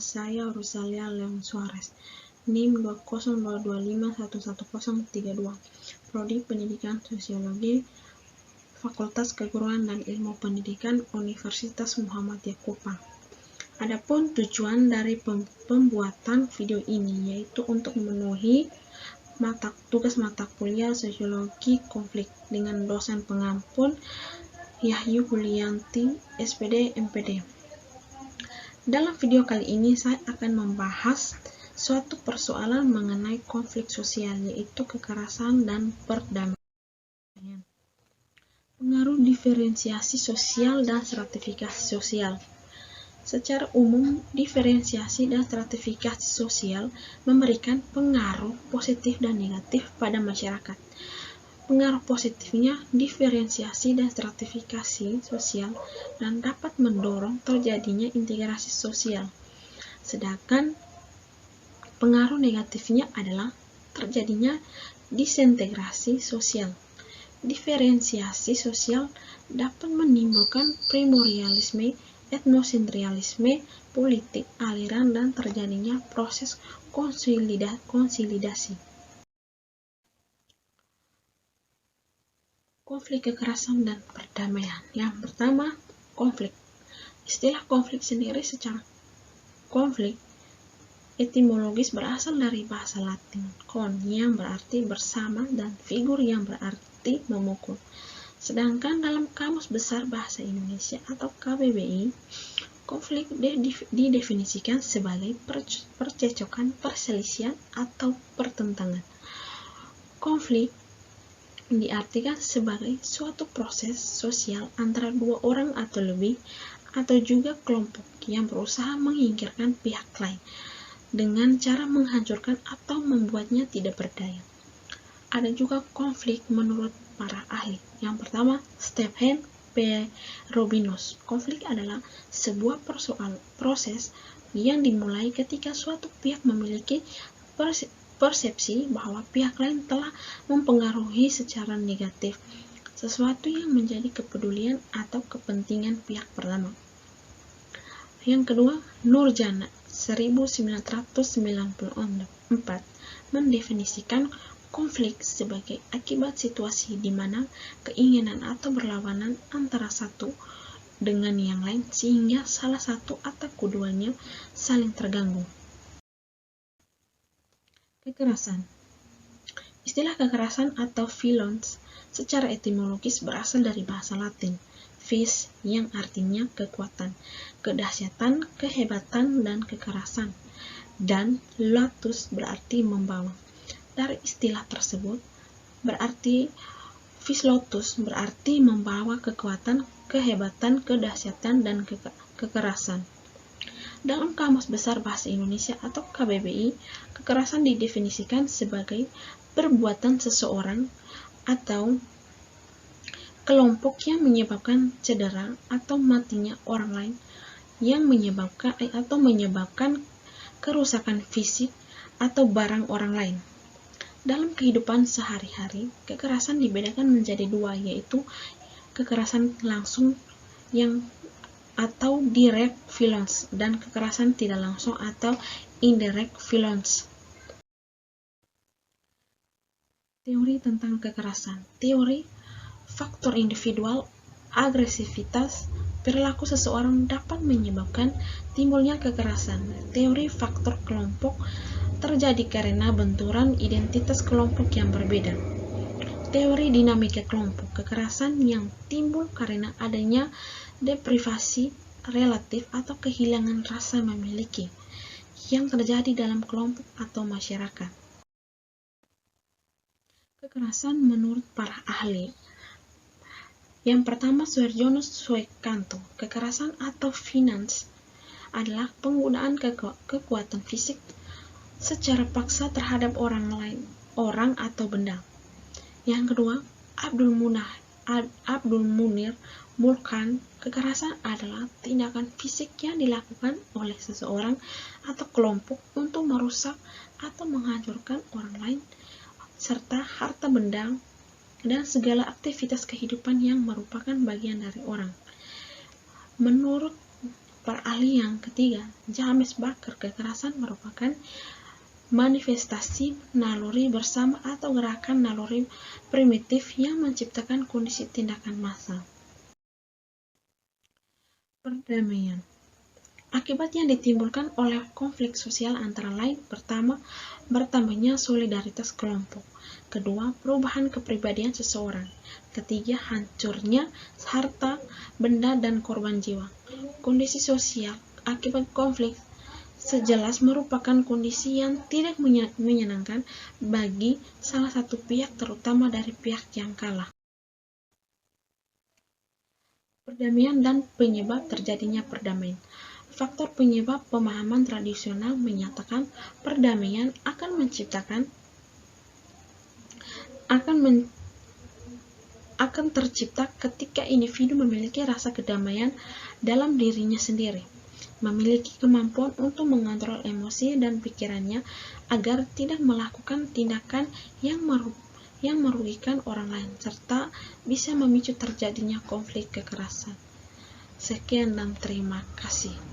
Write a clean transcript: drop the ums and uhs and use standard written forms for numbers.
saya Rosalia Leon Suarez, NIM 20225111032, Prodi Pendidikan Sosiologi, Fakultas Keguruan dan Ilmu Pendidikan Universitas Muhammadiyah Kupang. Adapun tujuan dari pembuatan video ini yaitu untuk memenuhi tugas mata kuliah Sosiologi Konflik dengan dosen pengampun Yahyu Hulianti, SPD, MPD. Dalam video kali ini saya akan membahas suatu persoalan mengenai konflik sosial, yaitu kekerasan dan perdamaian. Pengaruh diferensiasi sosial dan stratifikasi sosial. Secara umum, diferensiasi dan stratifikasi sosial memberikan pengaruh positif dan negatif pada masyarakat. Pengaruh positifnya, diferensiasi dan stratifikasi sosial dan dapat mendorong terjadinya integrasi sosial. Sedangkan pengaruh negatifnya adalah terjadinya disintegrasi sosial. Diferensiasi sosial dapat menimbulkan primordialisme, etnosentrialisme, politik aliran dan terjadinya proses konsolidasi. Konflik kekerasan dan perdamaian. Yang pertama, konflik. Istilah konflik sendiri secara konflik etimologis berasal dari bahasa Latin kon yang berarti bersama dan figur yang berarti memukul. Sedangkan dalam Kamus Besar Bahasa Indonesia atau KBBI, konflik didefinisikan sebagai percecokan, perselisihan, atau pertentangan. Konflik diartikan sebagai suatu proses sosial antara dua orang atau lebih, atau juga kelompok yang berusaha menyingkirkan pihak lain dengan cara menghancurkan atau membuatnya tidak berdaya. Ada juga konflik menurut para ahli. Yang pertama, Stephen P. Robinos. Konflik adalah sebuah proses yang dimulai ketika suatu pihak memiliki persepsi bahwa pihak lain telah mempengaruhi secara negatif sesuatu yang menjadi kepedulian atau kepentingan pihak pertama. Yang kedua, Nurjana 1994 mendefinisikan konflik sebagai akibat situasi di mana keinginan atau berlawanan antara satu dengan yang lain sehingga salah satu atau keduanya saling terganggu. Kekerasan. Istilah kekerasan atau violence secara etimologis berasal dari bahasa Latin vis yang artinya kekuatan, kedahsyatan, kehebatan, dan kekerasan, dan latus berarti membawa. Dari istilah tersebut berarti vis lotus berarti membawa kekuatan, kehebatan, kedahsyatan, dan kekerasan. Dalam Kamus Besar Bahasa Indonesia atau KBBI, kekerasan didefinisikan sebagai perbuatan seseorang atau kelompok yang menyebabkan cedera atau matinya orang lain yang menyebabkan kerusakan fisik atau barang orang lain. Dalam kehidupan sehari-hari, kekerasan dibedakan menjadi dua, yaitu kekerasan langsung atau direct violence dan kekerasan tidak langsung atau indirect violence. Teori tentang kekerasan. Teori faktor individual, agresivitas, perilaku seseorang dapat menyebabkan timbulnya kekerasan. Teori faktor kelompok terjadi karena benturan identitas kelompok yang berbeda. Teori dinamika kelompok, kekerasan yang timbul karena adanya deprivasi relatif atau kehilangan rasa memiliki yang terjadi dalam kelompok atau masyarakat. Kekerasan menurut para ahli. Yang pertama, Suharjono Suekanto. Kekerasan atau violence adalah penggunaan kekuatan fisik secara paksa terhadap orang atau benda. Yang kedua, Abdul Munir Burhan. Kekerasan adalah tindakan fisik yang dilakukan oleh seseorang atau kelompok untuk merusak atau menghancurkan orang lain serta harta benda dan segala aktivitas kehidupan yang merupakan bagian dari orang. Menurut Per ahli yang ketiga, James Barker, kekerasan merupakan manifestasi naluri bersama atau gerakan naluri primitif yang menciptakan kondisi tindakan massal. Perdamaian. Akibat yang ditimbulkan oleh konflik sosial antara lain, pertama, bertambahnya solidaritas kelompok. Kedua, perubahan kepribadian seseorang. Ketiga, hancurnya harta, benda, dan korban jiwa. Kondisi sosial akibat konflik sejelas merupakan kondisi yang tidak menyenangkan bagi salah satu pihak, terutama dari pihak yang kalah. Perdamaian dan penyebab terjadinya perdamaian. Faktor penyebab pemahaman tradisional menyatakan perdamaian akan tercipta ketika individu memiliki rasa kedamaian dalam dirinya sendiri, memiliki kemampuan untuk mengontrol emosi dan pikirannya agar tidak melakukan tindakan yang merugikan orang lain, serta bisa memicu terjadinya konflik kekerasan. Sekian dan terima kasih.